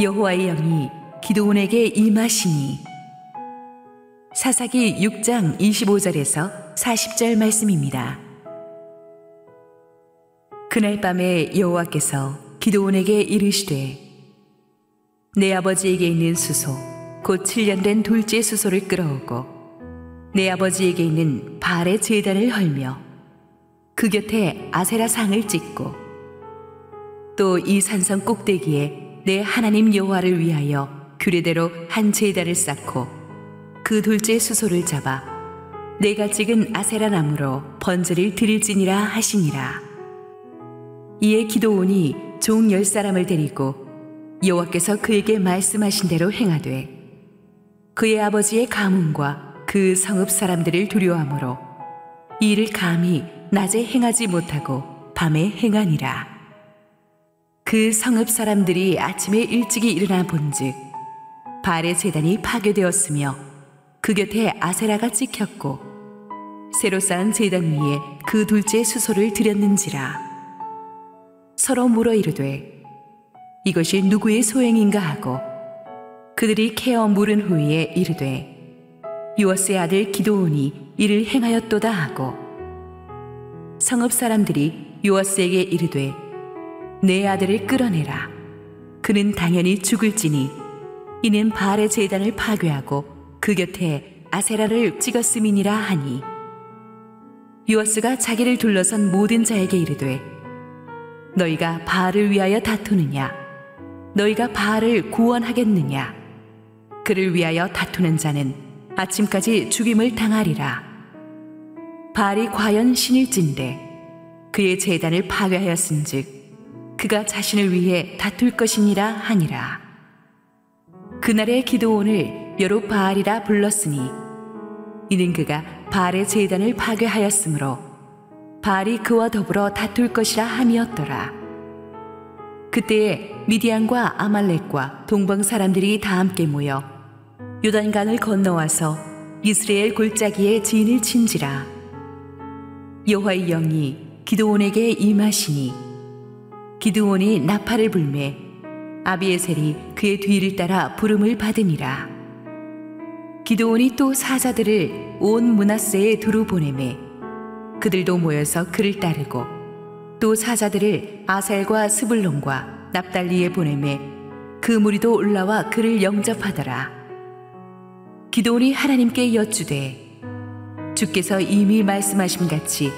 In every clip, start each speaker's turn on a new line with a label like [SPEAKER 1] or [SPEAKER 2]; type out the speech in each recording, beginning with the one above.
[SPEAKER 1] 여호와의 영이 기드온에게 임하시니. 사사기 6장 25절에서 40절 말씀입니다. 그날 밤에 여호와께서 기드온에게 이르시되 내 아버지에게 있는 수소 곧 7년 된 둘째 수소를 끌어오고 내 아버지에게 있는 바알의 제단을 헐며 그 곁에 아세라 상을 찍고 또 이 산성 꼭대기에 내 하나님 여호와를 위하여 규례대로 한 제단을 쌓고 그 둘째 수소를 잡아 내가 찍은 아세라 나무로 번제를 드릴지니라 하시니라. 이에 기드온이 종 10사람을 데리고 여호와께서 그에게 말씀하신 대로 행하되 그의 아버지의 가문과 그 성읍 사람들을 두려워하므로 이 일을 감히 낮에 행하지 못하고 밤에 행하니라. 그 성읍 사람들이 아침에 일찍이 일어나 본즉 바알의 제단이 파괴되었으며 그 곁에 아세라가 찍혔고 새로 쌓은 제단 위에 그 둘째 수소를 드렸는지라. 서로 물어 이르되 이것이 누구의 소행인가 하고 그들이 캐어 물은 후에 이르되 요아스의 아들 기드온이 이를 행하였도다 하고 성읍 사람들이 요아스에게 이르되 내 아들을 끌어내라. 그는 당연히 죽을지니 이는 바알의 제단을 파괴하고 그 곁에 아세라를 찍었음이니라 하니 요아스가 자기를 둘러선 모든 자에게 이르되 너희가 바알을 위하여 다투느냐? 너희가 바알을 구원하겠느냐? 그를 위하여 다투는 자는 아침까지 죽임을 당하리라. 바알이 과연 신일진데 그의 제단을 파괴하였은즉 그가 자신을 위해 다툴 것이니라 하니라. 그날의 기드온을 여룹바알이라 불렀으니 이는 그가 바알의 제단을 파괴하였으므로 바알이 그와 더불어 다툴 것이라 함이었더라. 그때에 미디안과 아말렉과 동방 사람들이 다 함께 모여 요단강을 건너와서 이스라엘 골짜기에 진을 친지라. 여호와의 영이 기드온에게 임하시니 기드온이 나팔을 불매 아비에셀이 그의 뒤를 따라 부름을 받으니라. 기드온이 또 사자들을 온 므낫세에 두루 보내매 그들도 모여서 그를 따르고 또 사자들을 아셀과 스불론과 납달리에 보내매 그 무리도 올라와 그를 영접하더라. 기드온이 하나님께 여쭈되 주께서 이미 말씀하신 같이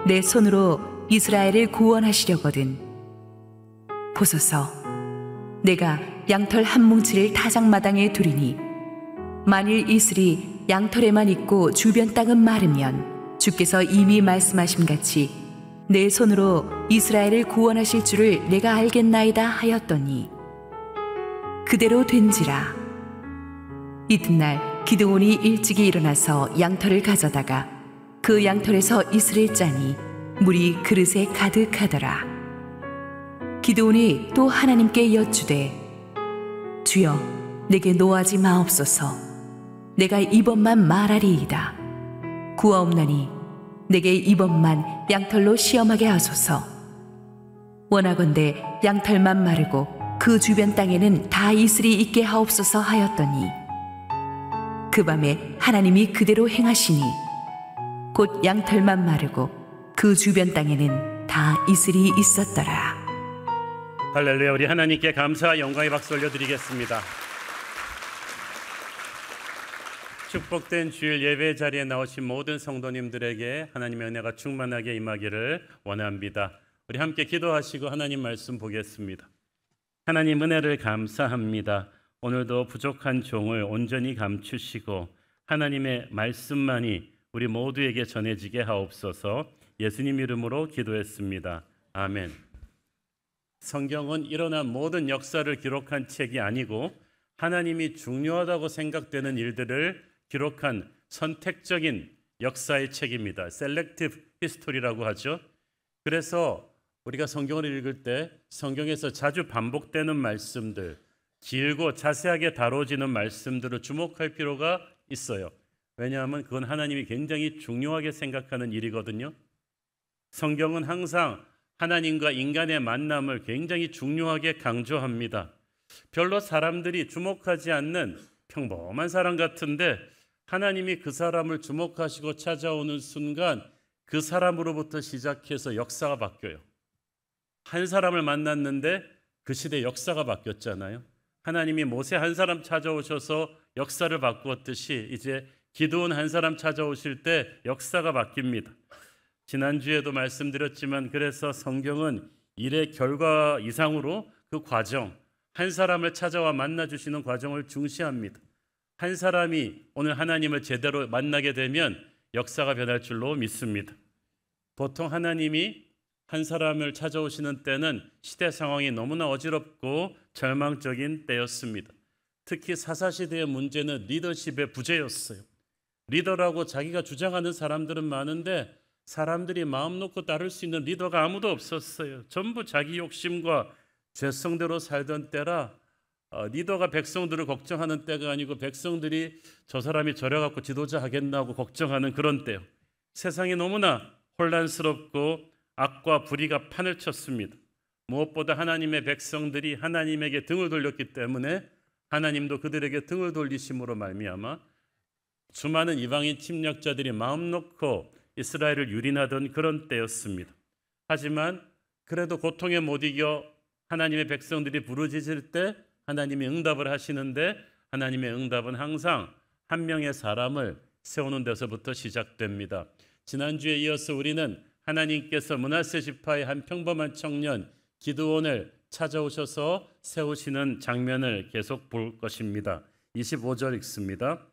[SPEAKER 1] 내 손으로 이스라엘을 구원하시려거든 보소서, 내가 양털 한 뭉치를 타작마당에 두리니 만일 이슬이 양털에만 있고 주변 땅은 마르면 주께서 이미 말씀하신 같이 내 손으로 이스라엘을 구원하실 줄을 내가 알겠나이다 하였더니 그대로 된지라. 이튿날 기드온이 일찍이 일어나서 양털을 가져다가 그 양털에서 이슬을 짜니 물이 그릇에 가득하더라. 기드온이 또 하나님께 여쭈되 주여 내게 노하지 마옵소서. 내가 이번만 말하리이다. 구하옵나니 내게 이번만 양털로 시험하게 하소서. 원하건대 양털만 마르고 그 주변 땅에는 다 이슬이 있게 하옵소서 하였더니 그 밤에 하나님이 그대로 행하시니 곧 양털만 마르고 그 주변 땅에는 다 이슬이 있었더라.
[SPEAKER 2] 할렐루야. 우리 하나님께 감사와 영광의 박수 올려드리겠습니다. 축복된 주일 예배 자리에 나오신 모든 성도님들에게 하나님의 은혜가 충만하게 임하기를 원합니다. 우리 함께 기도하시고 하나님 말씀 보겠습니다. 하나님 은혜를 감사합니다. 오늘도 부족한 종을 온전히 감추시고 하나님의 말씀만이 우리 모두에게 전해지게 하옵소서. 예수님 이름으로 기도했습니다. 아멘. 성경은 일어난 모든 역사를 기록한 책이 아니고 하나님이 중요하다고 생각되는 일들을 기록한 선택적인 역사의 책입니다. 셀렉티브 히스토리라고 하죠. 그래서 우리가 성경을 읽을 때 성경에서 자주 반복되는 말씀들, 길고 자세하게 다뤄지는 말씀들을 주목할 필요가 있어요. 왜냐하면 그건 하나님이 굉장히 중요하게 생각하는 일이거든요. 성경은 항상 하나님과 인간의 만남을 굉장히 중요하게 강조합니다. 별로 사람들이 주목하지 않는 평범한 사람 같은데 하나님이 그 사람을 주목하시고 찾아오는 순간 그 사람으로부터 시작해서 역사가 바뀌어요. 한 사람을 만났는데 그 시대 역사가 바뀌었잖아요. 하나님이 모세 한 사람 찾아오셔서 역사를 바꾸었듯이 이제 기드온 한 사람 찾아오실 때 역사가 바뀝니다. 지난주에도 말씀드렸지만 그래서 성경은 일의 결과 이상으로 그 과정, 한 사람을 찾아와 만나주시는 과정을 중시합니다. 한 사람이 오늘 하나님을 제대로 만나게 되면 역사가 변할 줄로 믿습니다. 보통 하나님이 한 사람을 찾아오시는 때는 시대 상황이 너무나 어지럽고 절망적인 때였습니다. 특히 사사시대의 문제는 리더십의 부재였어요. 리더라고 자기가 주장하는 사람들은 많은데 사람들이 마음 놓고 따를 수 있는 리더가 아무도 없었어요. 전부 자기 욕심과 죄성대로 살던 때라 리더가 백성들을 걱정하는 때가 아니고 백성들이 저 사람이 저래갖고 지도자 하겠나 고 걱정하는 그런 때요. 세상이 너무나 혼란스럽고 악과 불의가 판을 쳤습니다. 무엇보다 하나님의 백성들이 하나님에게 등을 돌렸기 때문에 하나님도 그들에게 등을 돌리심으로 말미암아 수많은 이방인 침략자들이 마음 놓고 이스라엘을 유린하던 그런 때였습니다. 하지만 그래도 고통에 못 이겨 하나님의 백성들이 부르짖을 때 하나님이 응답을 하시는데 하나님의 응답은 항상 한 명의 사람을 세우는 데서부터 시작됩니다. 지난주에 이어서 우리는 하나님께서 므낫세 지파의 한 평범한 청년 기드온을 찾아오셔서 세우시는 장면을 계속 볼 것입니다. 25절 읽습니다.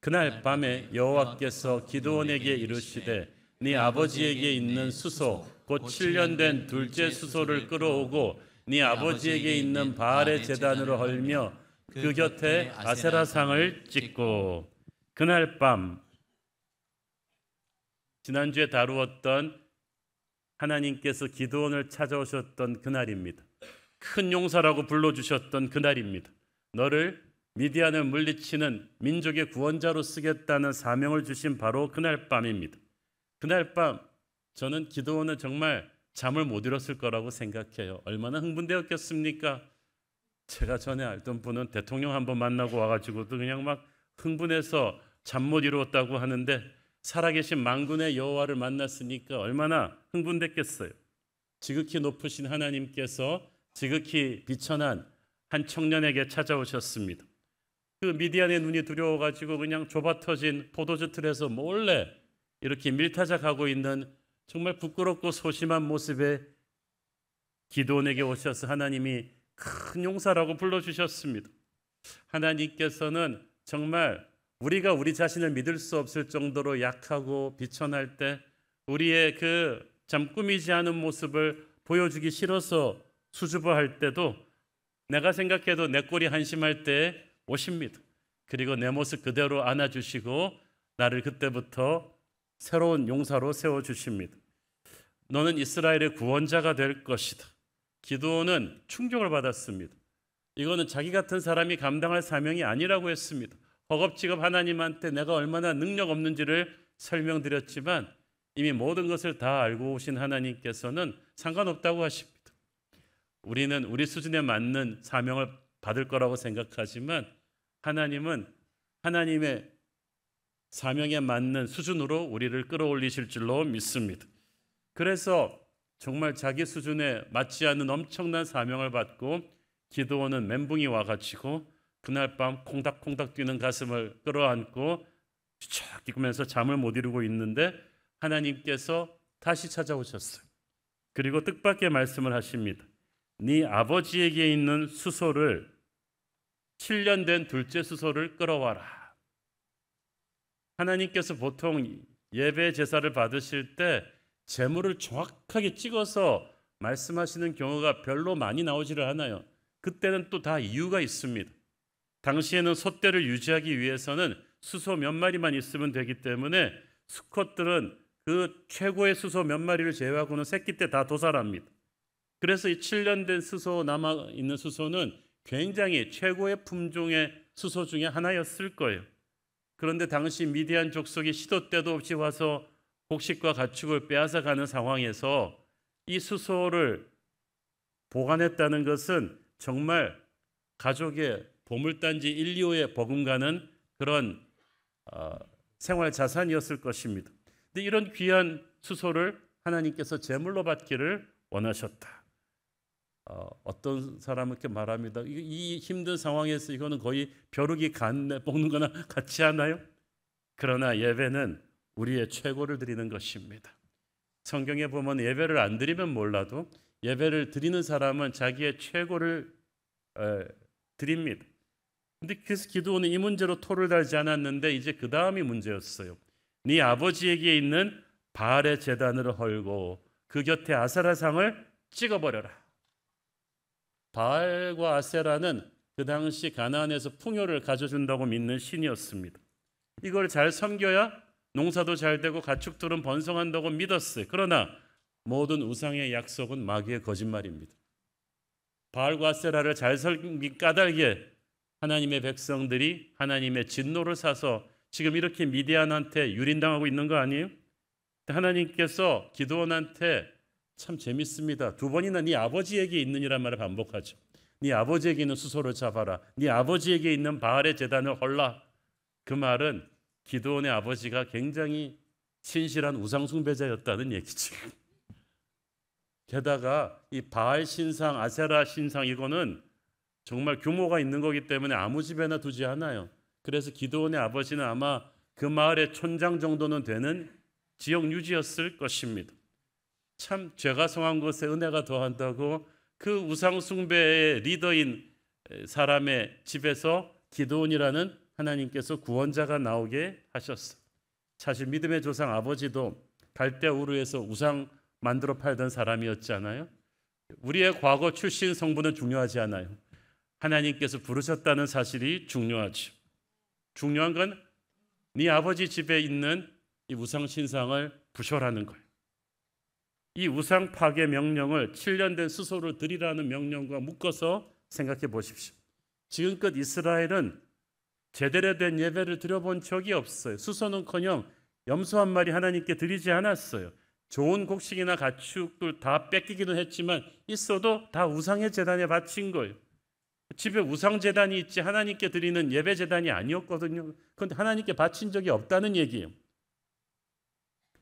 [SPEAKER 2] 그날 밤에 여호와께서 기드온에게 이르시되 네 아버지에게 있는 수소 곧 7년 된 둘째 수소를 끌어오고 네 아버지에게 있는 바알의 제단으로 헐며 그 곁에 아세라상을 찍고. 그날 밤, 지난주에 다루었던 하나님께서 기드온을 찾아오셨던 그날입니다. 큰 용사라고 불러주셨던 그날입니다. 너를 미디안을 물리치는 민족의 구원자로 쓰겠다는 사명을 주신 바로 그날 밤입니다. 그날 밤 저는 기드온은 정말 잠을 못 이뤘을 거라고 생각해요. 얼마나 흥분되었겠습니까? 제가 전에 알던 분은 대통령 한번 만나고 와가지고도 그냥 막 흥분해서 잠 못 이루었다고 하는데 살아계신 만군의 여호와를 만났으니까 얼마나 흥분됐겠어요. 지극히 높으신 하나님께서 지극히 비천한 한 청년에게 찾아오셨습니다. 그 미디안의 눈이 두려워가지고 그냥 좁아터진 포도주 틀에서 몰래 이렇게 밀타작하고 있는 정말 부끄럽고 소심한 모습의 기드온에게 오셔서 하나님이 큰 용사라고 불러주셨습니다. 하나님께서는 정말 우리가 우리 자신을 믿을 수 없을 정도로 약하고 비천할 때 우리의 그 참 꾸미지 않은 모습을 보여주기 싫어서 수줍어할 때도 내가 생각해도 내 꼴이 한심할 때 오십니다. 그리고 내 모습 그대로 안아주시고 나를 그때부터 새로운 용사로 세워주십니다. 너는 이스라엘의 구원자가 될 것이다. 기드온은 충격을 받았습니다. 이거는 자기 같은 사람이 감당할 사명이 아니라고 했습니다. 허겁지겁 하나님한테 내가 얼마나 능력 없는지를 설명드렸지만 이미 모든 것을 다 알고 오신 하나님께서는 상관없다고 하십니다. 우리는 우리 수준에 맞는 사명을 받을 거라고 생각하지만 하나님은 하나님의 사명에 맞는 수준으로 우리를 끌어올리실 줄로 믿습니다. 그래서 정말 자기 수준에 맞지 않는 엄청난 사명을 받고 기드온은 멘붕이 와가지고 그날 밤 콩닥콩닥 뛰는 가슴을 끌어안고 쫙 뛰면서 잠을 못 이루고 있는데 하나님께서 다시 찾아오셨어요. 그리고 뜻밖의 말씀을 하십니다. 네 아버지에게 있는 수소를 7년 된 둘째 수소를 끌어와라. 하나님께서 보통 예배 제사를 받으실 때 제물을 정확하게 찍어서 말씀하시는 경우가 별로 많이 나오지를 않아요. 그때는 또 다 이유가 있습니다. 당시에는 소떼를 유지하기 위해서는 수소 몇 마리만 있으면 되기 때문에 수컷들은 그 최고의 수소 몇 마리를 제외하고는 새끼 때 다 도살합니다. 그래서 이 7년 된 수소 남아있는 수소는 굉장히 최고의 품종의 수소 중에 하나였을 거예요. 그런데 당시 미디안 족속이 시도 때도 없이 와서 곡식과 가축을 빼앗아가는 상황에서 이 수소를 보관했다는 것은 정말 가족의 보물단지 1, 2호에 버금가는 그런 생활 자산이었을 것입니다. 근데 이런 귀한 수소를 하나님께서 제물로 받기를 원하셨다. 어떤 사람은 이렇게 말합니다. 이 힘든 상황에서 이거는 거의 벼룩이 간 먹는 거나 같지 않아요? 그러나 예배는 우리의 최고를 드리는 것입니다. 성경에 보면 예배를 안 드리면 몰라도 예배를 드리는 사람은 자기의 최고를 드립니다. 근데 그래서 기드온은 이 문제로 토를 달지 않았는데 이제 그 다음이 문제였어요. 네 아버지에게 있는 바알의 제단을 헐고 그 곁에 아세라상을 찍어버려라. 바알과 아세라는 그 당시 가나안에서 풍요를 가져준다고 믿는 신이었습니다. 이걸 잘 섬겨야 농사도 잘 되고 가축들은 번성한다고 믿었어요. 그러나 모든 우상의 약속은 마귀의 거짓말입니다. 바알과 아세라를 잘 섬긴 까닭에 하나님의 백성들이 하나님의 진노를 사서 지금 이렇게 미디안한테 유린당하고 있는 거 아니에요? 하나님께서 기드온한테 참 재밌습니다. 두 번이나 네 아버지에게 있느니란 말을 반복하죠. 네 아버지에게 있는 수소를 잡아라. 네 아버지에게 있는 바알의 제단을 헐라. 그 말은 기드온의 아버지가 굉장히 신실한 우상 숭배자였다는 얘기죠. 게다가 이 바알 신상, 아세라 신상 이거는 정말 규모가 있는 거기 때문에 아무 집에나 두지 않아요. 그래서 기드온의 아버지는 아마 그 마을의 촌장 정도는 되는 지역 유지였을 것입니다. 참 죄가 성한 것에 은혜가 더한다고 그 우상 숭배의 리더인 사람의 집에서 기드온이라는 하나님께서 구원자가 나오게 하셨어요. 사실 믿음의 조상 아버지도 갈대아 우르에서 우상 만들어 팔던 사람이었잖아요. 우리의 과거 출신 성분은 중요하지 않아요. 하나님께서 부르셨다는 사실이 중요하죠. 중요한 건 네 아버지 집에 있는 이 우상 신상을 부셔라는 거예요. 이 우상 파괴 명령을 7년 된 수소를 드리라는 명령과 묶어서 생각해 보십시오. 지금껏 이스라엘은 제대로 된 예배를 드려본 적이 없어요. 수소는커녕 염소 한 마리 하나님께 드리지 않았어요. 좋은 곡식이나 가축들 다 뺏기기는 했지만 있어도 다 우상의 제단에 바친 거예요. 집에 우상 제단이 있지 하나님께 드리는 예배 제단이 아니었거든요. 그런데 하나님께 바친 적이 없다는 얘기예요.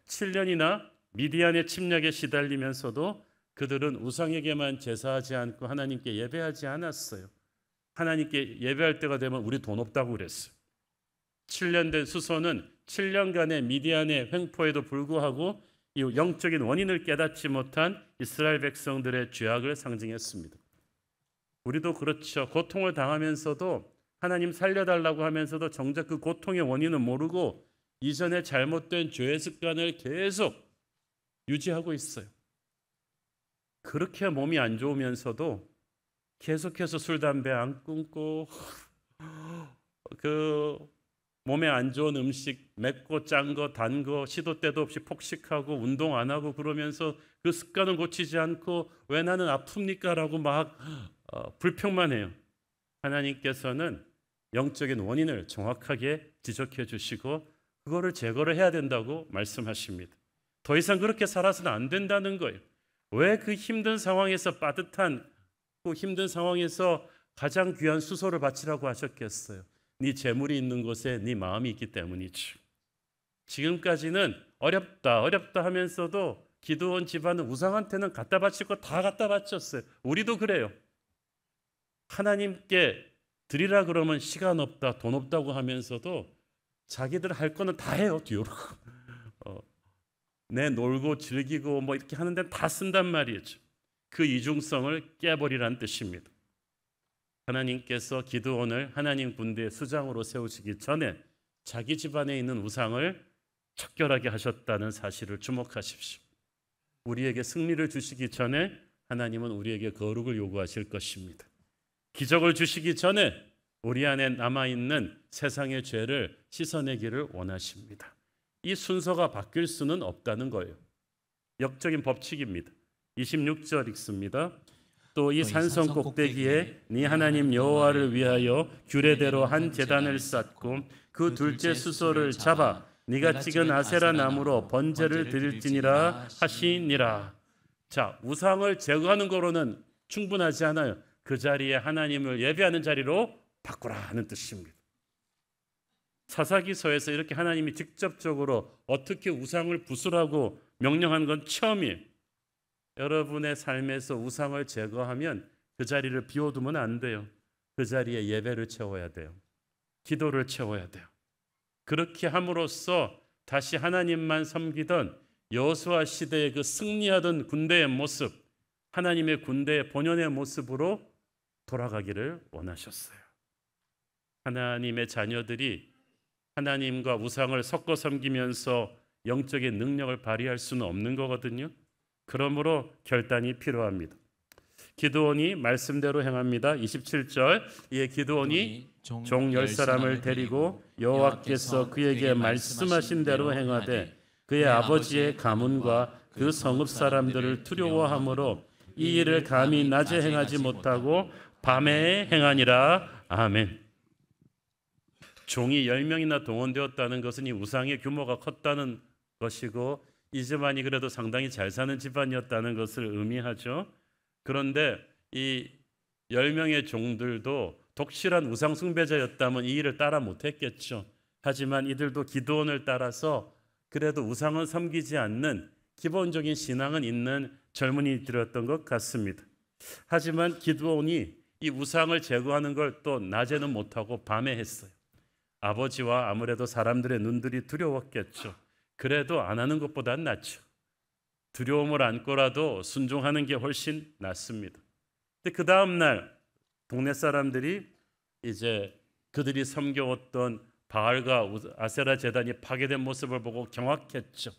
[SPEAKER 2] 7년이나 미디안의 침략에 시달리면서도 그들은 우상에게만 제사하지 않고 하나님께 예배하지 않았어요. 하나님께 예배할 때가 되면 우리 돈 없다고 그랬어요. 7년 된 수소는 7년간의 미디안의 횡포에도 불구하고 이 영적인 원인을 깨닫지 못한 이스라엘 백성들의 죄악을 상징했습니다. 우리도 그렇죠. 고통을 당하면서도 하나님 살려달라고 하면서도 정작 그 고통의 원인은 모르고 이전에 잘못된 죄의 습관을 계속 유지하고 있어요. 그렇게 몸이 안 좋으면서도 계속해서 술, 담배 안 끊고 그 몸에 안 좋은 음식 맵고 짠 거, 단 거 시도 때도 없이 폭식하고 운동 안 하고 그러면서 그 습관을 고치지 않고 왜 나는 아픕니까? 라고 막 불평만 해요. 하나님께서는 영적인 원인을 정확하게 지적해 주시고 그거를 제거를 해야 된다고 말씀하십니다. 더 이상 그렇게 살아서는 안 된다는 거예요. 왜 그 힘든 상황에서 빠듯한 그 힘든 상황에서 가장 귀한 수소를 바치라고 하셨겠어요? 네 재물이 있는 곳에 네 마음이 있기 때문이죠. 지금까지는 어렵다 하면서도 기드온 집안은 우상한테는 갖다 바칠 거 다 갖다 바쳤어요. 우리도 그래요. 하나님께 드리라 그러면 시간 없다, 돈 없다고 하면서도 자기들 할 거는 다 해요. 뒤로 내 놀고 즐기고 뭐 이렇게 하는데 다 쓴단 말이죠. 그 이중성을 깨버리란 뜻입니다. 하나님께서 기드온을 하나님 군대의 수장으로 세우시기 전에 자기 집안에 있는 우상을 척결하게 하셨다는 사실을 주목하십시오. 우리에게 승리를 주시기 전에 하나님은 우리에게 거룩을 요구하실 것입니다. 기적을 주시기 전에 우리 안에 남아있는 세상의 죄를 씻어내기를 원하십니다. 이 순서가 바뀔 수는 없다는 거예요. 역적인 법칙입니다. 26절 읽습니다. 또 이 산성 꼭대기에 네 하나님 여호와를 위하여 규례대로 한 제단을 쌓고 그 둘째 수소를 잡아 네가 찍은 아세라 나무로 번제를 드릴지니라 하시니라. 자, 우상을 제거하는 거로는 충분하지 않아요. 그 자리에 하나님을 예배하는 자리로 바꾸라 하는 뜻입니다. 사사기서에서 이렇게 하나님이 직접적으로 어떻게 우상을 부수라고 명령한 건 처음이에요. 여러분의 삶에서 우상을 제거하면 그 자리를 비워두면 안 돼요. 그 자리에 예배를 채워야 돼요. 기도를 채워야 돼요. 그렇게 함으로써 다시 하나님만 섬기던 여호수아 시대의 그 승리하던 군대의 모습, 하나님의 군대의 본연의 모습으로 돌아가기를 원하셨어요. 하나님의 자녀들이 하나님과 우상을 섞어 섬기면서 영적인 능력을 발휘할 수는 없는 거거든요. 그러므로 결단이 필요합니다. 기드온이 말씀대로 행합니다. 27절, 이에 기드온이 종 10사람을 데리고 여호와께서 그에게 말씀하신 대로 행하되 그의 아버지의 가문과 그 성읍 사람들을 두려워하므로 이 일을 감히 낮에 행하지 못하고 밤에 행하니라. 아멘. 종이 10명이나 동원되었다는 것은 이 우상의 규모가 컸다는 것이고 이 집안이 그래도 상당히 잘 사는 집안이었다는 것을 의미하죠. 그런데 이 10명의 종들도 독실한 우상 숭배자였다면 이 일을 따라 못했겠죠. 하지만 이들도 기드온을 따라서 그래도 우상은 섬기지 않는 기본적인 신앙은 있는 젊은이들이었던 것 같습니다. 하지만 기드온이 이 우상을 제거하는 걸 또 낮에는 못하고 밤에 했어요. 아버지와 아무래도 사람들의 눈들이 두려웠겠죠. 그래도 안 하는 것보단 낫죠. 두려움을 안고라도 순종하는 게 훨씬 낫습니다. 근데 그 다음 날 동네 사람들이 이제 그들이 섬겨왔던 바알과 아세라 제단이 파괴된 모습을 보고 경악했죠.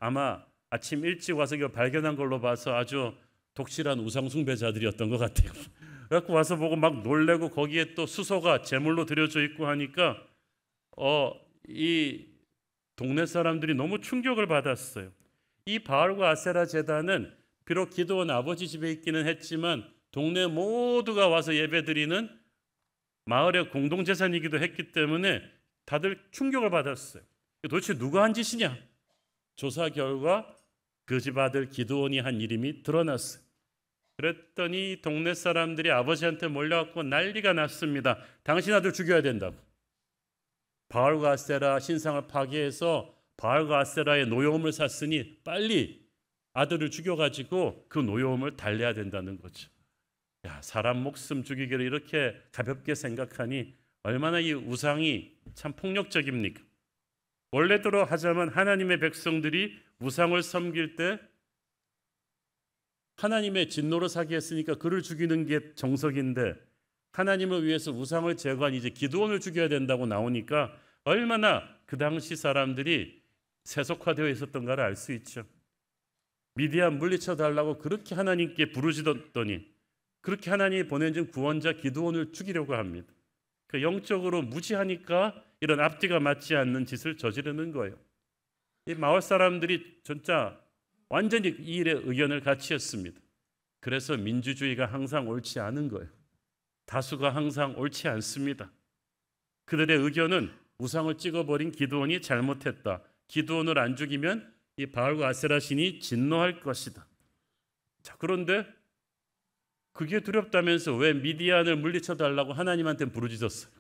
[SPEAKER 2] 아마 아침 일찍 와서 이걸 발견한 걸로 봐서 아주 독실한 우상 숭배자들이었던 것 같아요. 그래갖고 와서 보고 막 놀래고 거기에 또 수소가 제물로 드려져 있고 하니까 이 동네 사람들이 너무 충격을 받았어요. 이 바알과 아세라 제단은 비록 기드온 아버지 집에 있기는 했지만 동네 모두가 와서 예배드리는 마을의 공동재산이기도 했기 때문에 다들 충격을 받았어요. 도대체 누가 한 짓이냐? 조사 결과 그 집 아들 기드온이 한 일임이 드러났어요. 그랬더니 동네 사람들이 아버지한테 몰려갖고 난리가 났습니다. 당신 아들 죽여야 된다고. 바알과 아세라 신상을 파괴해서 바알과 아세라의 노여움을 샀으니 빨리 아들을 죽여가지고 그 노여움을 달래야 된다는 거죠. 야, 사람 목숨 죽이기를 이렇게 가볍게 생각하니 얼마나 이 우상이 참 폭력적입니까? 원래대로 하자면 하나님의 백성들이 우상을 섬길 때 하나님의 진노로 사게 했으니까 그를 죽이는 게 정석인데 하나님을 위해서 우상을 제거한 이제 기드온을 죽여야 된다고 나오니까 얼마나 그 당시 사람들이 세속화되어 있었던가를 알 수 있죠. 미디안 물리쳐 달라고 그렇게 하나님께 부르짖었더니 그렇게 하나님이 보내준 구원자 기드온을 죽이려고 합니다. 그 영적으로 무지하니까 이런 앞뒤가 맞지 않는 짓을 저지르는 거예요. 이 마을 사람들이 진짜 완전히 이 일에 의견을 같이 했습니다. 그래서 민주주의가 항상 옳지 않은 거예요. 다수가 항상 옳지 않습니다. 그들의 의견은 우상을 찍어버린 기드온이 잘못했다. 기드온을 안 죽이면 이 바알과 아세라 신이 진노할 것이다. 자, 그런데 그게 두렵다면서 왜 미디안을 물리쳐 달라고 하나님한테 부르짖었어요?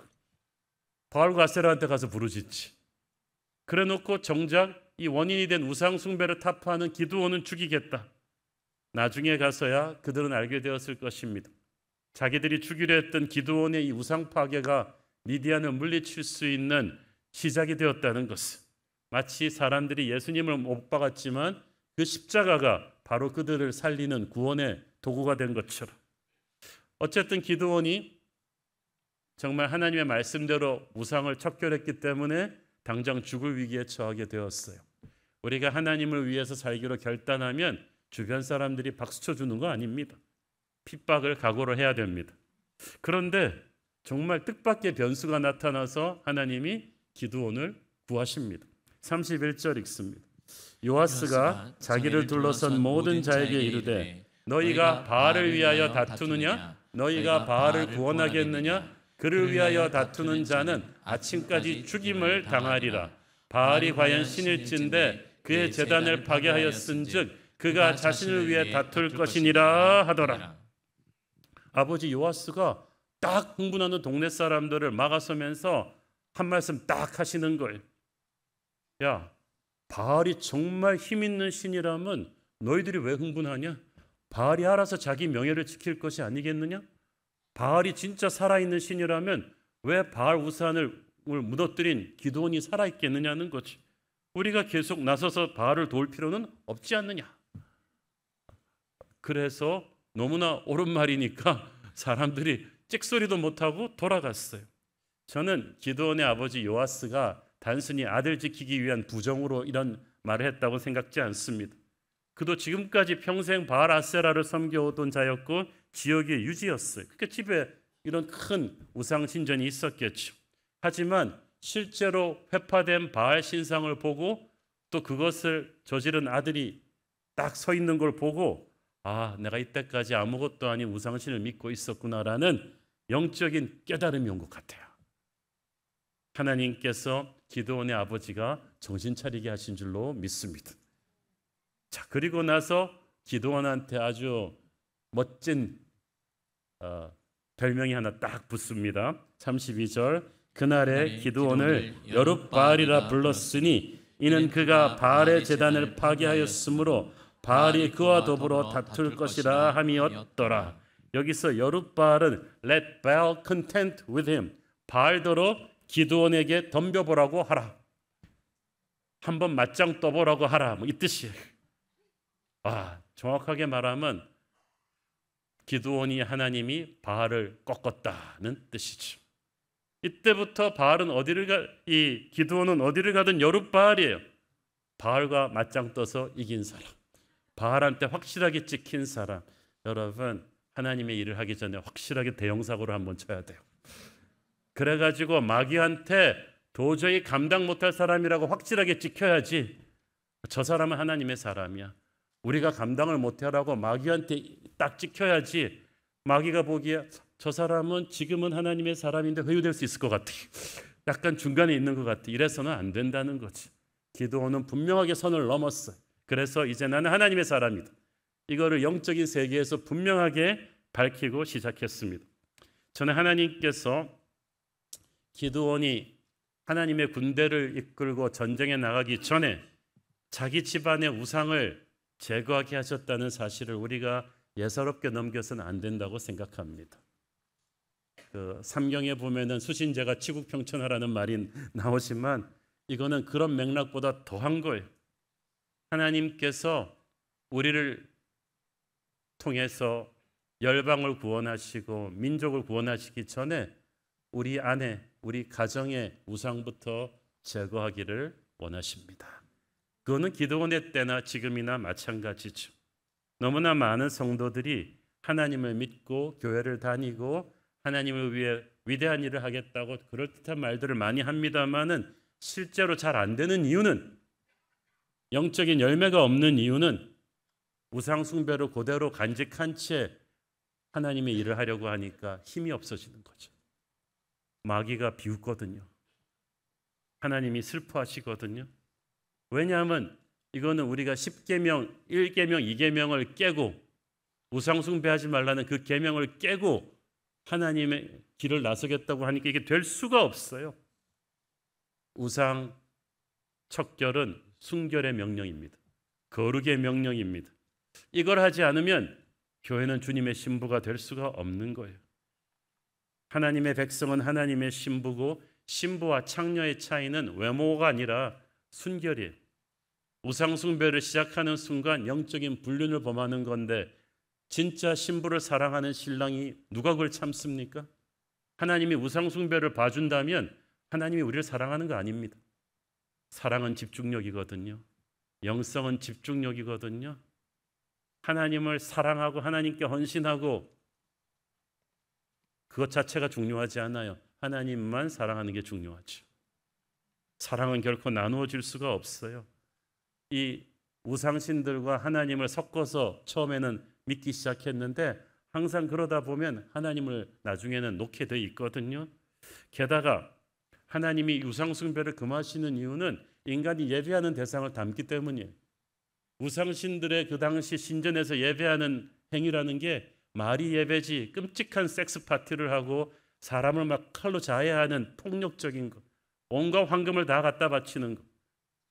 [SPEAKER 2] 바알과 아세라한테 가서 부르짖지. 그래놓고 정작 이 원인이 된 우상 숭배를 타파하는 기드온은 죽이겠다. 나중에 가서야 그들은 알게 되었을 것입니다. 자기들이 죽이려 했던 기드온의 이 우상 파괴가 미디안을 물리칠 수 있는 시작이 되었다는 것을, 마치 사람들이 예수님을 못 박았지만 그 십자가가 바로 그들을 살리는 구원의 도구가 된 것처럼, 어쨌든 기드온이 정말 하나님의 말씀대로 우상을 척결했기 때문에 당장 죽을 위기에 처하게 되었어요. 우리가 하나님을 위해서 살기로 결단하면 주변 사람들이 박수 쳐주는 거 아닙니다. 핍박을 각오를 해야 됩니다. 그런데 정말 뜻밖의 변수가 나타나서 하나님이 기드온을 구하십니다. 31절 읽습니다. 요아스가 자기를 둘러선 모든 자에게 이르되 너희가 바알을 위하여 다투느냐? 너희가 바알을 구원하겠느냐? 그를 위하여 다투는 자는 아침까지 죽임을 당하리라. 바알이 과연 신일진데 그의 제단을 파괴하였은즉 그가 자신을 위해 다툴 것이니라 하더라. 아버지 요아스가 딱 흥분하는 동네 사람들을 막아서면서 한 말씀 딱 하시는 거예요. 야, 바알이 정말 힘 있는 신이라면 너희들이 왜 흥분하냐? 바알이 알아서 자기 명예를 지킬 것이 아니겠느냐? 바알이 진짜 살아있는 신이라면 왜 바알 우산을 무너뜨린 기드온이 살아있겠느냐는 거지. 우리가 계속 나서서 바알을 도울 필요는 없지 않느냐. 그래서 너무나 옳은 말이니까 사람들이 찍소리도 못하고 돌아갔어요. 저는 기드온의 아버지 요아스가 단순히 아들 지키기 위한 부정으로 이런 말을 했다고 생각지 않습니다. 그도 지금까지 평생 바알 아세라를 섬겨오던 자였고 지역의 유지였어요. 그러니까 집에 이런 큰 우상 신전이 있었겠죠. 하지만 실제로 회파된 바알 신상을 보고 또 그것을 저지른 아들이 딱 서 있는 걸 보고 아, 내가 이때까지 아무것도 아닌 우상신을 믿고 있었구나라는 영적인 깨달음이 온 것 같아요. 하나님께서 기드온의 아버지가 정신 차리게 하신 줄로 믿습니다. 자, 그리고 나서 기드온한테 아주 멋진 별명이 하나 딱 붙습니다. 32절 그날에 기드온을 여룻바알이라 불렀으니 이는 그가 바알의 제단을 파괴하였으므로 바알이 그와 더불어 다툴 것이라 함이었더라. 여기서 여룻바알은 let Baal contend with him. 바알더러 기드온에게 덤벼보라고 하라. 한번 맞짱 떠보라고 하라. 뭐 이 뜻이에요. 정확하게 말하면 기드온이 하나님이 바알을 꺾었다는 뜻이죠. 이때부터 바알은 기드온은 어디를 가든 여룻바알이에요. 바알과 맞짱 떠서 이긴 사람. 바알한테 확실하게 찍힌 사람. 여러분, 하나님의 일을 하기 전에 확실하게 대형사고를 한번 쳐야 돼요. 그래가지고 마귀한테 도저히 감당 못할 사람이라고 확실하게 찍혀야지. 저 사람은 하나님의 사람이야. 우리가 감당을 못하라고 마귀한테 딱 찍혀야지. 마귀가 보기에 저 사람은 지금은 하나님의 사람인데 회유될 수 있을 것 같아. 약간 중간에 있는 것 같아. 이래서는 안 된다는 거지. 기드온은 분명하게 선을 넘었어요. 그래서 이제 나는 하나님의 사람이다. 이거를 영적인 세계에서 분명하게 밝히고 시작했습니다. 저는 하나님께서 기드온이 하나님의 군대를 이끌고 전쟁에 나가기 전에 자기 집안의 우상을 제거하게 하셨다는 사실을 우리가 예사롭게 넘겨서는 안 된다고 생각합니다. 삼경에 보면은 수신제가 치국평천하라는 말이 나오지만 이거는 그런 맥락보다 더한 거예요. 하나님께서 우리를 통해서 열방을 구원하시고 민족을 구원하시기 전에 우리 안에 우리 가정의 우상부터 제거하기를 원하십니다. 그거는 기드온의 때나 지금이나 마찬가지죠. 너무나 많은 성도들이 하나님을 믿고 교회를 다니고 하나님을 위해 위대한 일을 하겠다고 그럴듯한 말들을 많이 합니다마는 실제로 잘 안 되는 이유는, 영적인 열매가 없는 이유는 우상 숭배로 그대로 간직한 채 하나님의 일을 하려고 하니까 힘이 없어지는 거죠. 마귀가 비웃거든요. 하나님이 슬퍼하시거든요. 왜냐하면 이거는 우리가 10계명, 1계명, 2계명을 깨고 우상 숭배하지 말라는 그 계명을 깨고 하나님의 길을 나서겠다고 하니까 이게 될 수가 없어요. 우상 척결은 순결의 명령입니다. 거룩의 명령입니다. 이걸 하지 않으면 교회는 주님의 신부가 될 수가 없는 거예요. 하나님의 백성은 하나님의 신부고 신부와 창녀의 차이는 외모가 아니라 순결이에요. 우상 숭배를 시작하는 순간 영적인 불륜을 범하는 건데 진짜 신부를 사랑하는 신랑이 누가 그걸 참습니까? 하나님이 우상 숭배를 봐준다면 하나님이 우리를 사랑하는 거 아닙니다. 사랑은 집중력이거든요. 영성은 집중력이거든요. 하나님을 사랑하고 하나님께 헌신하고 그것 자체가 중요하지 않아요. 하나님만 사랑하는 게 중요하죠. 사랑은 결코 나누어질 수가 없어요. 이 우상신들과 하나님을 섞어서 처음에는 믿기 시작했는데 항상 그러다 보면 하나님을 나중에는 놓게 돼 있거든요. 게다가 하나님이 우상숭배를 금하시는 이유는 인간이 예배하는 대상을 닮기 때문이에요. 우상신들의 그 당시 신전에서 예배하는 행위라는 게 말이 예배지 끔찍한 섹스 파티를 하고 사람을 막 칼로 자해하는 폭력적인 것, 온갖 황금을 다 갖다 바치는 것.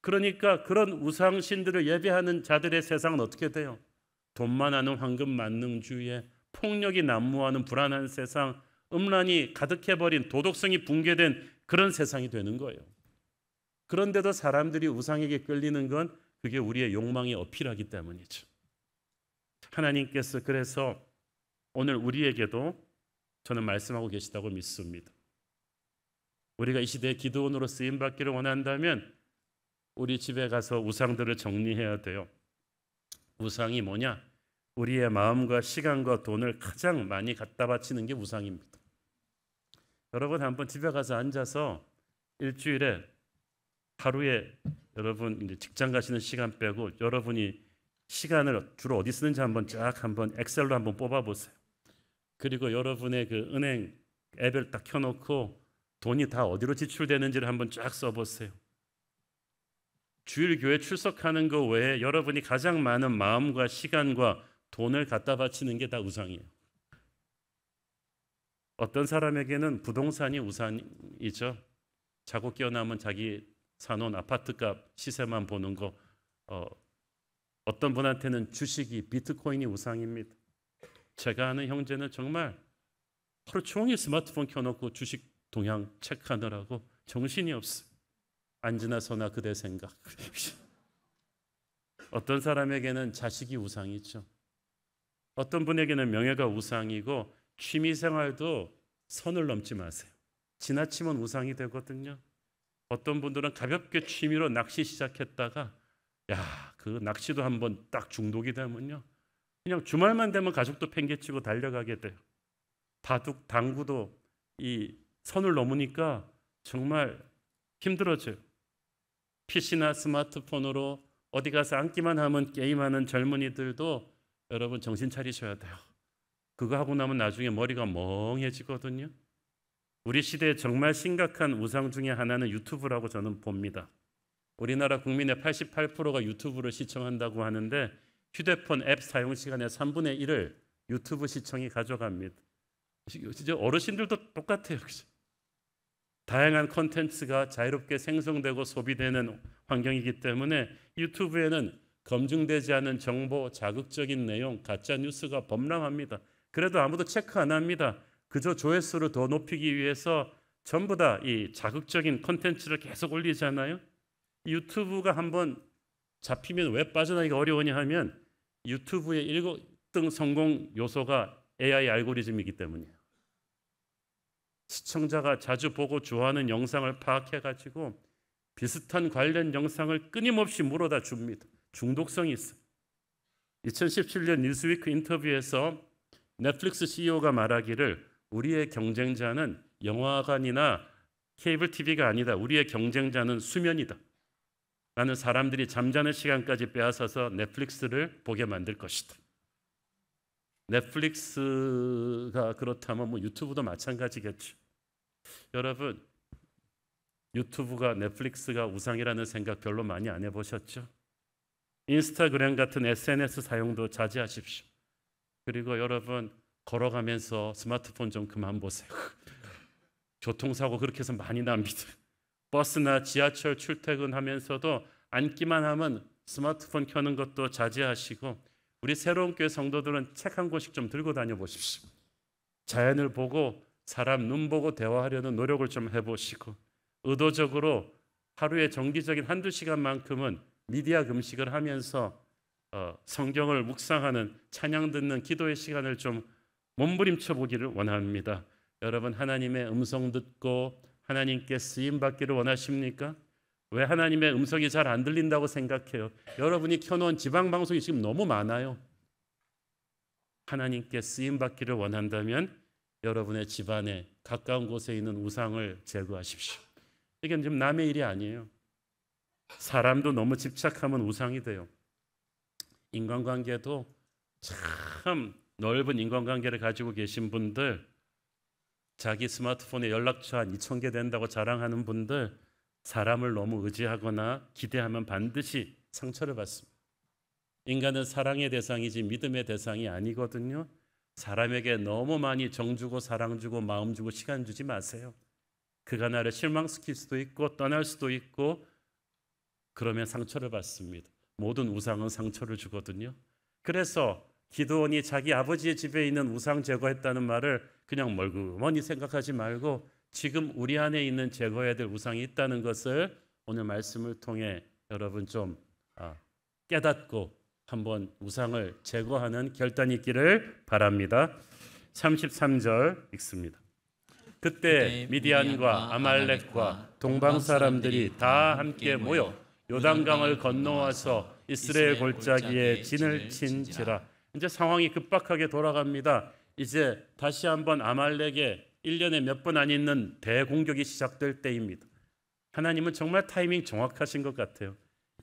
[SPEAKER 2] 그러니까 그런 우상신들을 예배하는 자들의 세상은 어떻게 돼요? 돈만 하는 황금 만능주의에 폭력이 난무하는 불안한 세상, 음란이 가득해버린 도덕성이 붕괴된 그런 세상이 되는 거예요. 그런데도 사람들이 우상에게 끌리는 건 그게 우리의 욕망이 어필하기 때문이죠. 하나님께서 그래서 오늘 우리에게도 저는 말씀하고 계시다고 믿습니다. 우리가 이 시대에 기도원으로 쓰임받기를 원한다면 우리 집에 가서 우상들을 정리해야 돼요. 우상이 뭐냐? 우리의 마음과 시간과 돈을 가장 많이 갖다 바치는 게 우상입니다. 여러분 한번 집에 가서 앉아서 일주일에 하루에 여러분 이제 직장 가시는 시간 빼고 여러분이 시간을 주로 어디 쓰는지 한번 엑셀로 한번 뽑아 보세요. 그리고 여러분의 그 은행 앱을 딱 켜놓고 돈이 다 어디로 지출되는지를 한번 쫙 써보세요. 주일 교회 출석하는 거 외에 여러분이 가장 많은 마음과 시간과 돈을 갖다 바치는 게 다 우상이에요. 어떤 사람에게는 부동산이 우상이죠. 자고 깨어나면 자기 사놓은 아파트값 시세만 보는 거. 어떤 분한테는 주식이 비트코인이 우상입니다. 제가 아는 형제는 정말 하루 종일 스마트폰 켜놓고 주식 동향 체크하느라고 정신이 없어요. 앉으나 서나 그대 생각. 어떤 사람에게는 자식이 우상이죠. 어떤 분에게는 명예가 우상이고 취미생활도 선을 넘지 마세요. 지나치면 우상이 되거든요. 어떤 분들은 가볍게 취미로 낚시 시작했다가 그 낚시도 한번 딱 중독이 되면요. 그냥 주말만 되면 가족도 팽개치고 달려가게 돼요. 바둑, 당구도 이 선을 넘으니까 정말 힘들어져요. PC나 스마트폰으로 어디 가서 앉기만 하면 게임하는 젊은이들도 여러분 정신 차리셔야 돼요. 그거 하고 나면 나중에 머리가 멍해지거든요. 우리 시대에 정말 심각한 우상 중에 하나는 유튜브라고 저는 봅니다. 우리나라 국민의 88%가 유튜브를 시청한다고 하는데 휴대폰 앱 사용 시간의 3분의 1을 유튜브 시청이 가져갑니다. 진짜 어르신들도 똑같아요. 그죠? 다양한 콘텐츠가 자유롭게 생성되고 소비되는 환경이기 때문에 유튜브에는 검증되지 않은 정보, 자극적인 내용, 가짜 뉴스가 범람합니다. 그래도 아무도 체크 안 합니다. 그저 조회수를 더 높이기 위해서 전부 다 이 자극적인 콘텐츠를 계속 올리잖아요. 유튜브가 한번 잡히면 왜 빠져나가기가 어려우냐 하면 유튜브의 1등 성공 요소가 AI 알고리즘이기 때문이에요. 시청자가 자주 보고 좋아하는 영상을 파악해가지고 비슷한 관련 영상을 끊임없이 물어다 줍니다. 중독성이 있어요. 2017년 뉴스위크 인터뷰에서 넷플릭스 CEO가 말하기를 우리의 경쟁자는 영화관이나 케이블 TV가 아니다. 우리의 경쟁자는 수면이다. 나는 사람들이 잠자는 시간까지 빼앗아서 넷플릭스를 보게 만들 것이다. 넷플릭스가 그렇다면 뭐 유튜브도 마찬가지겠죠. 여러분 유튜브가 넷플릭스가 우상이라는 생각 별로 많이 안 해보셨죠? 인스타그램 같은 SNS 사용도 자제하십시오. 그리고 여러분 걸어가면서 스마트폰 좀 그만 보세요. 교통사고 그렇게 해서 많이 납니다. 버스나 지하철 출퇴근하면서도 앉기만 하면 스마트폰 켜는 것도 자제하시고 우리 새로운 교회 성도들은 책 한 권씩 좀 들고 다녀보십시오. 자연을 보고 사람 눈 보고 대화하려는 노력을 좀 해보시고 의도적으로 하루에 정기적인 한두 시간만큼은 미디어 금식을 하면서 성경을 묵상하는 찬양 듣는 기도의 시간을 좀 몸부림쳐 보기를 원합니다. 여러분 하나님의 음성 듣고 하나님께 쓰임 받기를 원하십니까? 왜 하나님의 음성이 잘 안 들린다고 생각해요? 여러분이 켜놓은 지방 방송이 지금 너무 많아요. 하나님께 쓰임 받기를 원한다면 여러분의 집안에 가까운 곳에 있는 우상을 제거하십시오. 이게 지금 남의 일이 아니에요. 사람도 너무 집착하면 우상이 돼요. 인간관계도 참 넓은 인간관계를 가지고 계신 분들, 자기 스마트폰에 연락처 한 2,000개 된다고 자랑하는 분들, 사람을 너무 의지하거나 기대하면 반드시 상처를 받습니다. 인간은 사랑의 대상이지 믿음의 대상이 아니거든요. 사람에게 너무 많이 정 주고 사랑 주고 마음 주고 시간 주지 마세요. 그가 나를 실망시킬 수도 있고 떠날 수도 있고 그러면 상처를 받습니다. 모든 우상은 상처를 주거든요. 그래서 기드온이 자기 아버지의 집에 있는 우상 제거했다는 말을 그냥 멀그머니 생각하지 말고 지금 우리 안에 있는 제거해야 될 우상이 있다는 것을 오늘 말씀을 통해 여러분 좀 깨닫고 한번 우상을 제거하는 결단이 있기를 바랍니다. 33절 읽습니다. 그때 미디안과 아말렉과 동방 사람들이 다 함께 모여 요단강을 건너와서 이스라엘 골짜기에 진을 친지라. 이제 상황이 급박하게 돌아갑니다. 이제 다시 한번 아말렉의 1년에 몇 번 안 있는 대공격이 시작될 때입니다. 하나님은 정말 타이밍 정확하신 것 같아요.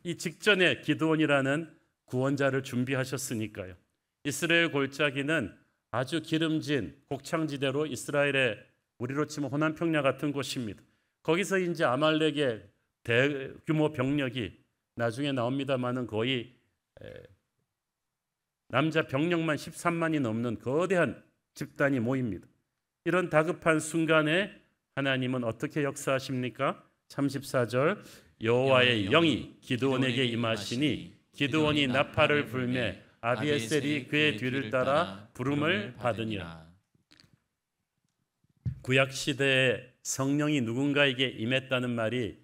[SPEAKER 2] 이 직전에 기드온이라는 구원자를 준비하셨으니까요. 이스라엘 골짜기는 아주 기름진 곡창지대로 이스라엘의 우리로 치면 호남 평야 같은 곳입니다. 거기서 이제 아말렉의 대규모 병력이 나중에 나옵니다만은 거의 남자 병력만 13만이 넘는 거대한 집단이 모입니다. 이런 다급한 순간에 하나님은 어떻게 역사하십니까? 34절 여호와의 영이 기드온에게 임하시니 기드온이 나팔을 불매 아비에셀이 그의 뒤를 따라 부름을 받으니라. 구약 시대에 성령이 누군가에게 임했다는 말이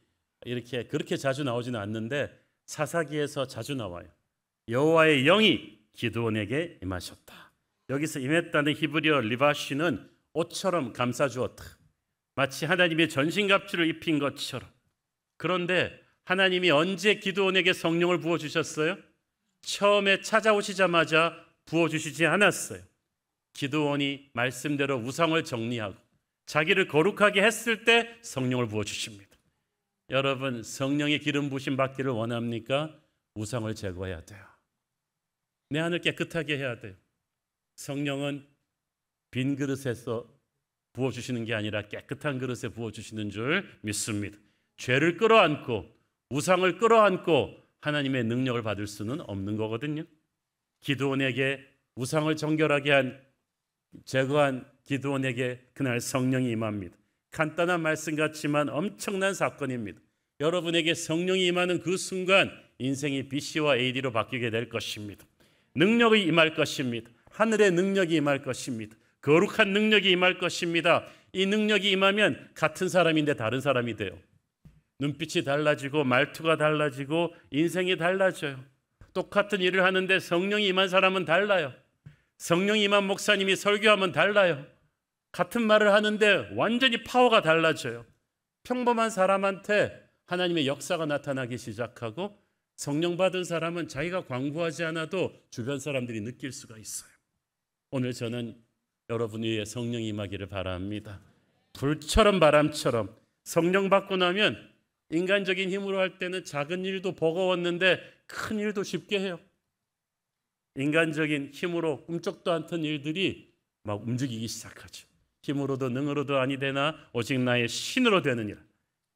[SPEAKER 2] 그렇게 자주 나오지는 않는데 사사기에서 자주 나와요. 여호와의 영이 기드온에게 임하셨다. 여기서 임했다는 히브리어 리바시는 옷처럼 감싸주었다. 마치 하나님의 전신갑주를 입힌 것처럼. 그런데 하나님이 언제 기드온에게 성령을 부어주셨어요? 처음에 찾아오시자마자 부어주시지 않았어요. 기드온이 말씀대로 우상을 정리하고 자기를 거룩하게 했을 때 성령을 부어주십니다. 여러분, 성령의 기름 부으심 받기를 원합니까? 우상을 제거해야 돼요. 내 안을 깨끗하게 해야 돼요. 성령은 빈 그릇에서 부어주시는 게 아니라 깨끗한 그릇에 부어주시는 줄 믿습니다. 죄를 끌어안고 우상을 끌어안고 하나님의 능력을 받을 수는 없는 거거든요. 기드온에게 우상을 정결하게 제거한 기드온에게 그날 성령이 임합니다. 간단한 말씀 같지만 엄청난 사건입니다. 여러분에게 성령이 임하는 그 순간 인생이 BC와 AD로 바뀌게 될 것입니다. 능력이 임할 것입니다. 하늘의 능력이 임할 것입니다. 거룩한 능력이 임할 것입니다. 이 능력이 임하면 같은 사람인데 다른 사람이 돼요. 눈빛이 달라지고 말투가 달라지고 인생이 달라져요. 똑같은 일을 하는데 성령이 임한 사람은 달라요. 성령이 임한 목사님이 설교하면 달라요. 같은 말을 하는데 완전히 파워가 달라져요. 평범한 사람한테 하나님의 역사가 나타나기 시작하고 성령 받은 사람은 자기가 광고하지 않아도 주변 사람들이 느낄 수가 있어요. 오늘 저는 여러분 위에 성령이 임하기를 바랍니다. 불처럼 바람처럼 성령 받고 나면 인간적인 힘으로 할 때는 작은 일도 버거웠는데 큰 일도 쉽게 해요. 인간적인 힘으로 꿈쩍도 않던 일들이 막 움직이기 시작하죠. 힘으로도 능으로도 아니 되나 오직 나의 신으로 되느니라.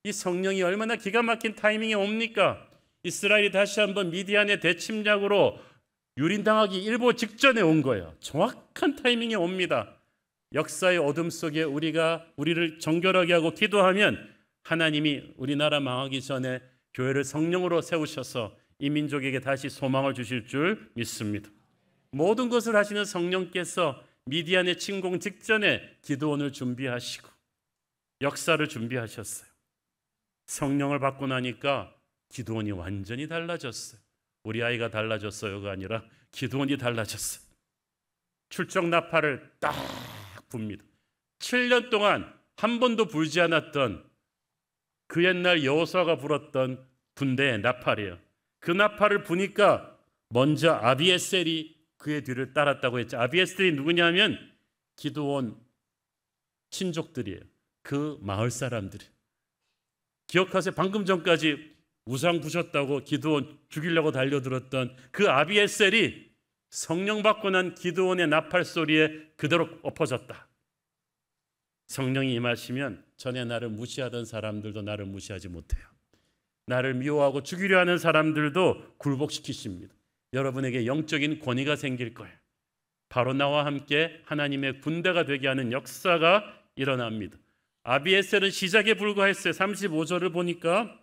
[SPEAKER 2] 이 성령이 얼마나 기가 막힌 타이밍에 옵니까? 이스라엘이 다시 한번 미디안의 대침략으로 유린당하기 일보 직전에 온 거예요. 정확한 타이밍에 옵니다. 역사의 어둠 속에 우리를 정결하게 하고 기도하면 하나님이 우리나라 망하기 전에 교회를 성령으로 세우셔서 이 민족에게 다시 소망을 주실 줄 믿습니다. 모든 것을 하시는 성령께서 미디안의 침공 직전에 기드온을 준비하시고 역사를 준비하셨어요. 성령을 받고 나니까 기드온이 완전히 달라졌어요. 우리 아이가 달라졌어요가 아니라 기드온이 달라졌어요. 출정 나팔을 딱 붑니다. 7년 동안 한 번도 불지 않았던 그 옛날 여호수아가 불었던 군대의 나팔이에요. 그 나팔을 부니까 먼저 아비에셀이 그의 뒤를 따랐다고 했죠. 아비에셀이 누구냐면 기드온 친족들이에요. 그 마을 사람들이. 기억하세요? 방금 전까지 우상 부셨다고 기드온 죽이려고 달려들었던 그 아비에셀이 성령 받고 난 기드온의 나팔 소리에 그대로 엎어졌다. 성령이 임하시면 전에 나를 무시하던 사람들도 나를 무시하지 못해요. 나를 미워하고 죽이려 하는 사람들도 굴복시키십니다. 여러분에게 영적인 권위가 생길 거예요. 바로 나와 함께 하나님의 군대가 되게 하는 역사가 일어납니다. 아비에셀은 시작에 불과했어요. 35절을 보니까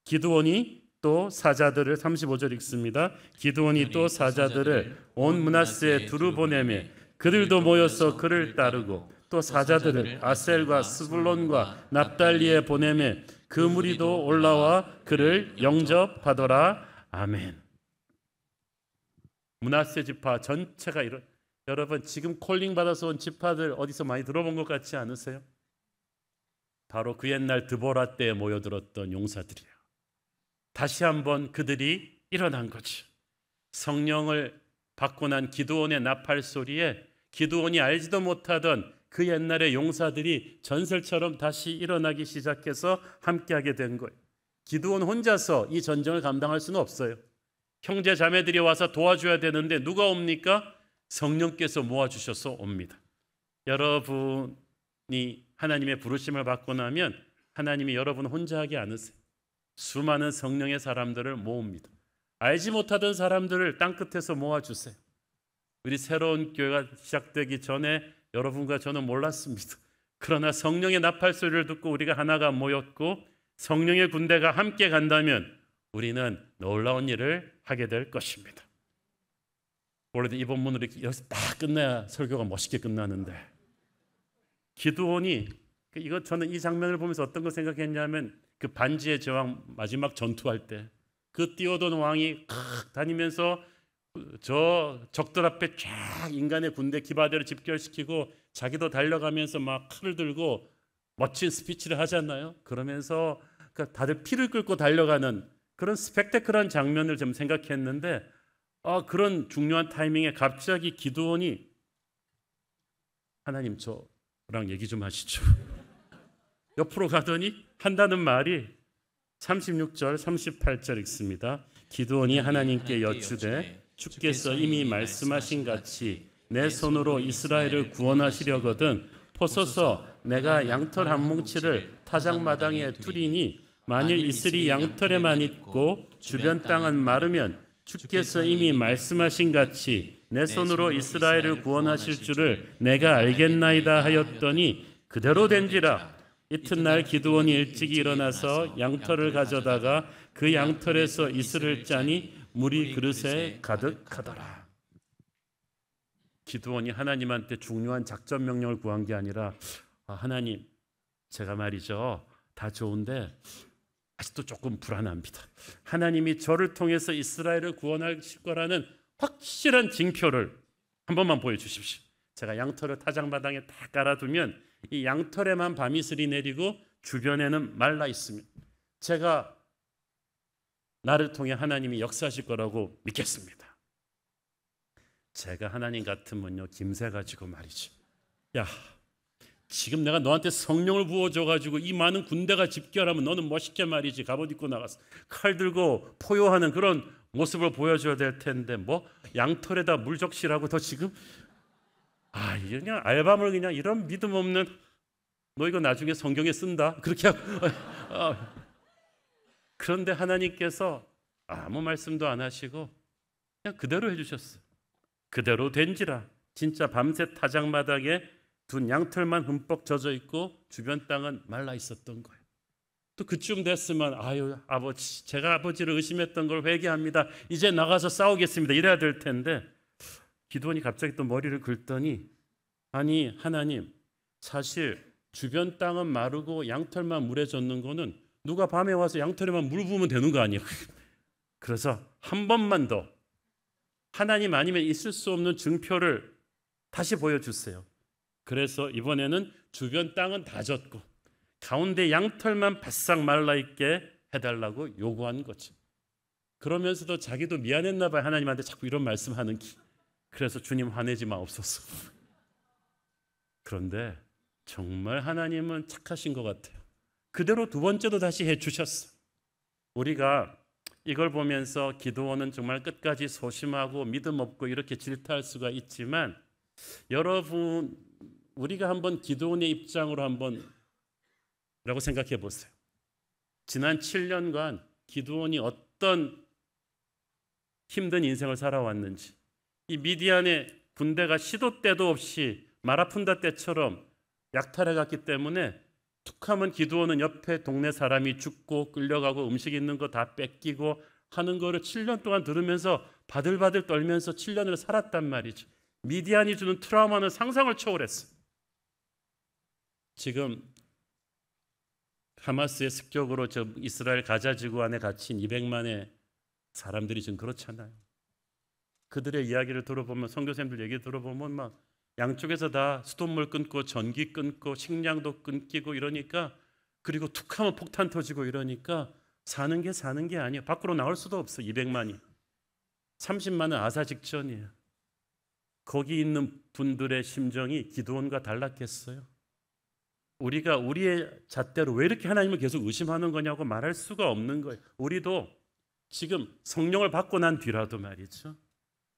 [SPEAKER 2] 기드온이 또 사자들을 35절 읽습니다. 기드온이 또 사자들을 온 므낫세에 두루 보내매 그들도 모여서 그를 따르고 또 사자들을 아셀과 스불론과 납달리에 보내매 그 무리도 올라와 그를 영접하더라. 아멘. 므낫세 지파 전체가 여러분 지금 콜링 받아서 온 지파들 어디서 많이 들어본 것 같지 않으세요? 바로 그 옛날 드보라 때에 모여들었던 용사들이에요. 다시 한번 그들이 일어난 거죠. 성령을 받고 난 기드온의 나팔 소리에 기드온이 알지도 못하던 그 옛날의 용사들이 전설처럼 다시 일어나기 시작해서 함께하게 된 거예요. 기드온 혼자서 이 전쟁을 감당할 수는 없어요. 형제 자매들이 와서 도와줘야 되는데 누가 옵니까? 성령께서 모아주셔서 옵니다. 여러분이 하나님의 부르심을 받고 나면 하나님이 여러분 혼자 하지 않으세요. 수많은 성령의 사람들을 모읍니다. 알지 못하던 사람들을 땅끝에서 모아주세요. 우리 새로운 교회가 시작되기 전에 여러분과 저는 몰랐습니다. 그러나 성령의 나팔 소리를 듣고 우리가 하나가 모였고 성령의 군대가 함께 간다면 우리는 놀라운 일을 하게 될 것입니다. 원래도 이 본문으로 여기서 딱 끝내야 설교가 멋있게 끝나는데 기드온이 이거 저는 이 장면을 보면서 어떤 거 생각했냐면 그 반지의 제왕 마지막 전투할 때 그 뛰어든 왕이 다니면서 저 적들 앞에 쫙 인간의 군대 기바대를 집결시키고 자기도 달려가면서 막 칼을 들고 멋진 스피치를 하잖아요. 그러면서 다들 피를 끓고 달려가는 그런 스펙테클한 장면을 좀 생각했는데 그런 중요한 타이밍에 갑자기 기드온이 하나님 저랑 얘기 좀 하시죠. 옆으로 가더니 한다는 말이 36절 38절 읽습니다. 기드온이 하나님께 여쭈되 주께서 이미 말씀하신 같이 내 손으로 이스라엘을 구원하시려거든 보소서 내가 양털 한 뭉치를 타작마당에 두리니 만일 이슬이 양털에만 있고 주변 땅은 마르면 주께서 이미 말씀하신 같이 내 손으로 이스라엘을 구원하실 줄을 내가 알겠나이다 하였더니 그대로 된지라. 이튿날 기드온이 일찍이 일어나서 양털을 가져다가 그 양털에서 이슬을 짜니 물이 그릇에 가득하더라. 기드온이 하나님한테 중요한 작전 명령을 구한 게 아니라 하나님 제가 말이죠 다 좋은데 아직도 조금 불안합니다. 하나님이 저를 통해서 이스라엘을 구원하실 거라는 확실한 징표를 한 번만 보여주십시오. 제가 양털을 타작마당에 다 깔아두면 이 양털에만 밤이슬이 내리고 주변에는 말라 있으면 제가 나를 통해 하나님이 역사하실 거라고 믿겠습니다. 제가 하나님 같으면요 김새 가지고 말이죠. 야 지금 내가 너한테 성령을 부어줘가지고 이 많은 군대가 집결하면 너는 멋있게 말이지 갑옷 입고 나가서 칼 들고 포효하는 그런 모습을 보여줘야 될 텐데 뭐 양털에다 물 적시라고 더 지금 이게 그냥 알밤을 그냥 이런 믿음 없는 너 이거 나중에 성경에 쓴다 그렇게 하고 그런데 하나님께서 아무 말씀도 안 하시고 그냥 그대로 해주셨어요. 그대로 된지라. 진짜 밤새 타작마당에 둔 양털만 흠뻑 젖어 있고 주변 땅은 말라 있었던 거예요. 또 그쯤 됐으면 아버지 제가 아버지를 의심했던 걸 회개합니다. 이제 나가서 싸우겠습니다. 이래야 될 텐데 기드온이 갑자기 또 머리를 긁더니 아니 하나님 사실 주변 땅은 마르고 양털만 물에 젖는 거는 누가 밤에 와서 양털에만 물 부으면 되는 거 아니에요. 그래서 한 번만 더 하나님 아니면 있을 수 없는 증표를 다시 보여주세요. 그래서 이번에는 주변 땅은 다 젖고 가운데 양털만 바싹 말라있게 해달라고 요구한 거죠. 그러면서도 자기도 미안했나 봐요. 하나님한테 자꾸 이런 말씀하는 기. 그래서 주님 화내지 마옵소서. 그런데 정말 하나님은 착하신 것 같아요. 그대로 두 번째도 다시 해주셨어요. 우리가 이걸 보면서 기드온은 정말 끝까지 소심하고 믿음 없고 이렇게 질타할 수가 있지만 여러분 우리가 한번 기드온의 입장으로 한번 라고 생각해 보세요. 지난 7년간 기드온이 어떤 힘든 인생을 살아왔는지 이 미디안의 군대가 시도 때도 없이 마라푼다 때처럼 약탈해 갔기 때문에 툭하면 기드온은 옆에 동네 사람이 죽고 끌려가고 음식 있는 거 다 뺏기고 하는 거를 7년 동안 들으면서 바들바들 떨면서 7년을 살았단 말이죠. 미디안이 주는 트라우마는 상상을 초월했어. 지금 하마스의 습격으로 저 이스라엘 가자 지구 안에 갇힌 200만의 사람들이 지금 그렇잖아요. 그들의 이야기를 들어보면, 선교사님들 얘기 들어보면 막 양쪽에서 다 수돗물 끊고 전기 끊고 식량도 끊기고 이러니까, 그리고 툭하면 폭탄 터지고 이러니까 사는 게 아니에요. 밖으로 나올 수도 없어. 200만이 30만은 아사 직전이에요. 거기 있는 분들의 심정이 기드온과 달랐겠어요. 우리가 우리의 잣대로 왜 이렇게 하나님을 계속 의심하는 거냐고 말할 수가 없는 거예요. 우리도 지금 성령을 받고 난 뒤라도 말이죠,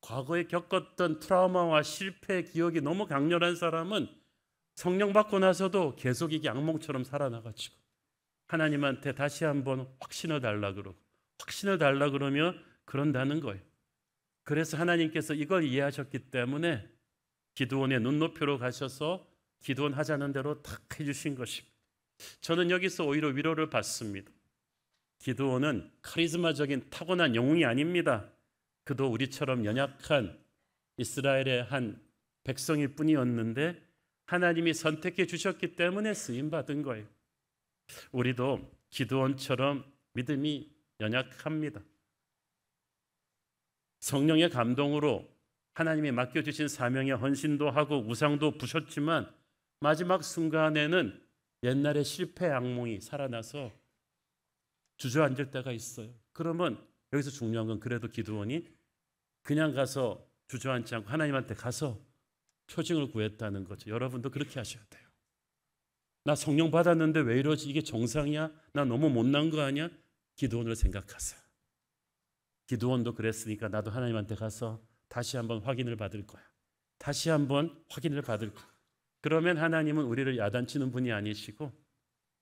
[SPEAKER 2] 과거에 겪었던 트라우마와 실패의 기억이 너무 강렬한 사람은 성령 받고 나서도 계속 이게 악몽처럼 살아나가지고 하나님한테 다시 한번 확신을 달라 그러고, 확신을 달라 그러면 그런다는 거예요. 그래서 하나님께서 이걸 이해하셨기 때문에 기드온의 눈높이로 가셔서 기드온 하자는 대로 탁 해주신 것입니다. 저는 여기서 오히려 위로를 받습니다. 기드온은 카리스마적인 타고난 영웅이 아닙니다. 그도 우리처럼 연약한 이스라엘의 한 백성일 뿐이었는데 하나님이 선택해 주셨기 때문에 쓰임받은 거예요. 우리도 기드온처럼 믿음이 연약합니다. 성령의 감동으로 하나님이 맡겨주신 사명에 헌신도 하고 우상도 부셨지만 마지막 순간에는 옛날의 실패의 악몽이 살아나서 주저앉을 때가 있어요. 그러면 여기서 중요한 건 그래도 기드온이 그냥 가서 주저앉지 않고 하나님한테 가서 표징을 구했다는 거죠. 여러분도 그렇게 하셔야 돼요. 나 성령 받았는데 왜 이러지? 이게 정상이야? 나 너무 못난 거 아니야? 기드온을 생각하세요. 기드온도 그랬으니까 나도 하나님한테 가서 다시 한번 확인을 받을 거야. 다시 한번 확인을 받을 거야. 그러면 하나님은 우리를 야단치는 분이 아니시고,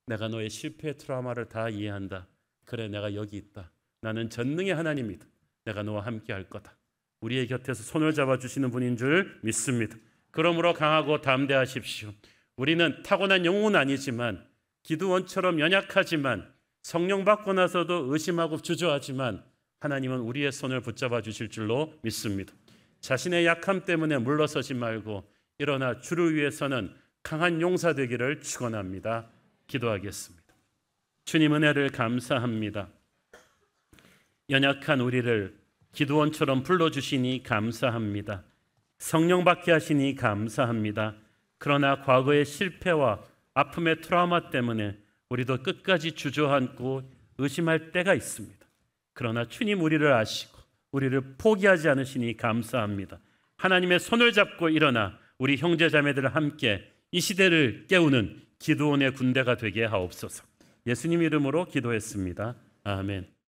[SPEAKER 2] 내가 너의 실패의 트라우마를 다 이해한다. 그래, 내가 여기 있다. 나는 전능의 하나님이다. 내가 너와 함께 할 거다. 우리의 곁에서 손을 잡아주시는 분인 줄 믿습니다. 그러므로 강하고 담대하십시오. 우리는 타고난 영웅은 아니지만, 기드온처럼 연약하지만, 성령 받고 나서도 의심하고 주저하지만 하나님은 우리의 손을 붙잡아 주실 줄로 믿습니다. 자신의 약함 때문에 물러서지 말고 일어나 주를 위해서는 강한 용사 되기를 축원합니다. 기도하겠습니다. 주님, 은혜를 감사합니다. 연약한 우리를 기드온처럼 불러주시니 감사합니다. 성령 받게 하시니 감사합니다. 그러나 과거의 실패와 아픔의 트라우마 때문에 우리도 끝까지 주저앉고 의심할 때가 있습니다. 그러나 주님 우리를 아시고 우리를 포기하지 않으시니 감사합니다. 하나님의 손을 잡고 일어나 우리 형제자매들을 함께 이 시대를 깨우는 기드온의 군대가 되게 하옵소서. 예수님 이름으로 기도했습니다. 아멘.